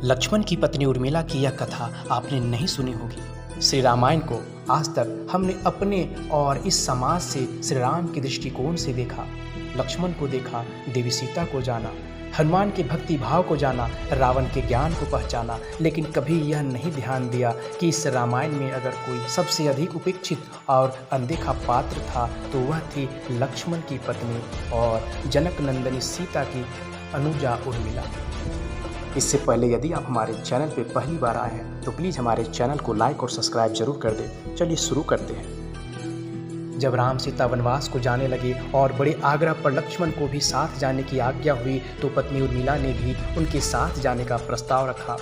लक्ष्मण की पत्नी उर्मिला की यह कथा आपने नहीं सुनी होगी। श्री रामायण को आज तक हमने अपने और इस समाज से श्री राम के दृष्टिकोण से देखा। लक्ष्मण को देखा, देवी सीता को जाना, हनुमान के भक्ति भाव को जाना, रावण के ज्ञान को पहचाना, लेकिन कभी यह नहीं ध्यान दिया कि इस रामायण में अगर कोई सबसे अधिक उपेक्षित और अनदेखा पात्र था तो वह थी लक्ष्मण की पत्नी और जनक नंदनी सीता की अनुजा उर्मिला। इससे पहले यदि आप हमारे चैनल पर पहली बार आए हैं तो प्लीज़ हमारे चैनल को लाइक और सब्सक्राइब जरूर कर दें। चलिए शुरू करते हैं। जब राम सीता वनवास को जाने लगे और बड़े आग्रह पर लक्ष्मण को भी साथ जाने की आज्ञा हुई तो पत्नी उर्मिला ने भी उनके साथ जाने का प्रस्ताव रखा,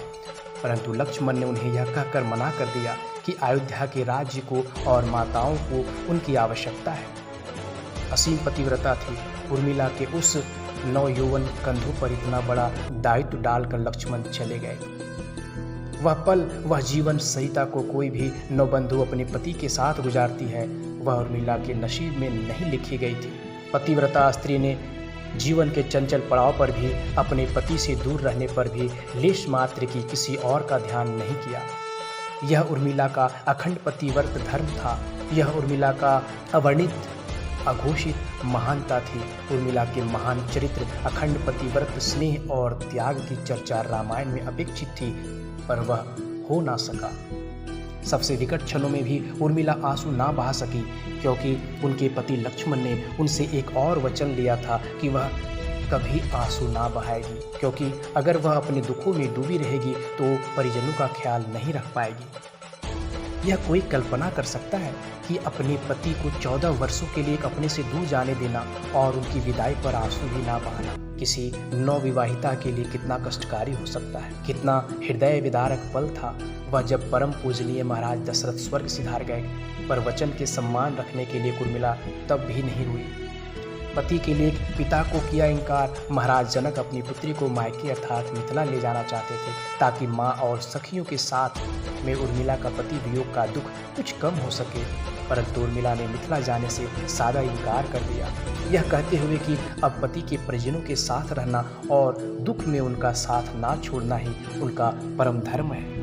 परंतु लक्ष्मण ने उन्हें यह कहकर मना कर दिया कि अयोध्या के राज्य को और माताओं को उनकी आवश्यकता है। असीम पतिव्रता थी उर्मिला के उस नवयौवन कंधों पर इतना बड़ा दायित्व डालकर लक्ष्मण चले गए। वह पल, वह जीवन सीता को कोई भी नवबंधु अपने पति के साथ गुजारती है, वह उर्मिला के नसीब में नहीं लिखी गई थी। पतिव्रता स्त्री ने जीवन के चंचल पड़ाव पर भी, अपने पति से दूर रहने पर भी लेश मात्र की किसी और का ध्यान नहीं किया। यह उर्मिला का अखंड पतिव्रत धर्म था। यह उर्मिला का अवर्णित अघोषित महानता थी। उर्मिला के महान चरित्र, अखंड पतिव्रत स्नेह और त्याग की चर्चा रामायण में अपेक्षित थी, पर वह हो ना सका। सबसे विकट क्षणों में भी उर्मिला आंसू ना बहा सकी, क्योंकि उनके पति लक्ष्मण ने उनसे एक और वचन लिया था कि वह कभी आंसू ना बहाएगी, क्योंकि अगर वह अपने दुखों में डूबी रहेगी तो परिजनों का ख्याल नहीं रख पाएगी। यह कोई कल्पना कर सकता है कि अपने पति को 14 वर्षों के लिए अपने से दूर जाने देना और उनकी विदाई पर आंसू भी ना बहाना किसी नवविवाहिता के लिए कितना कष्टकारी हो सकता है। कितना हृदय विदारक पल था वह जब परम पूजनीय महाराज दशरथ स्वर्ग सिधार गए, पर वचन के सम्मान रखने के लिए उर्मिला तब भी नहीं हुई। पति के लिए पिता को किया इनकार। महाराज जनक अपनी पुत्री को मायके अर्थात मिथिला ले जाना चाहते थे ताकि माँ और सखियों के साथ में उर्मिला का पति वियोग का दुख कुछ कम हो सके, परंतु उर्मिला ने मिथिला जाने से सादा इनकार कर दिया, यह कहते हुए कि अब पति के परिजनों के साथ रहना और दुख में उनका साथ ना छोड़ना ही उनका परम धर्म है।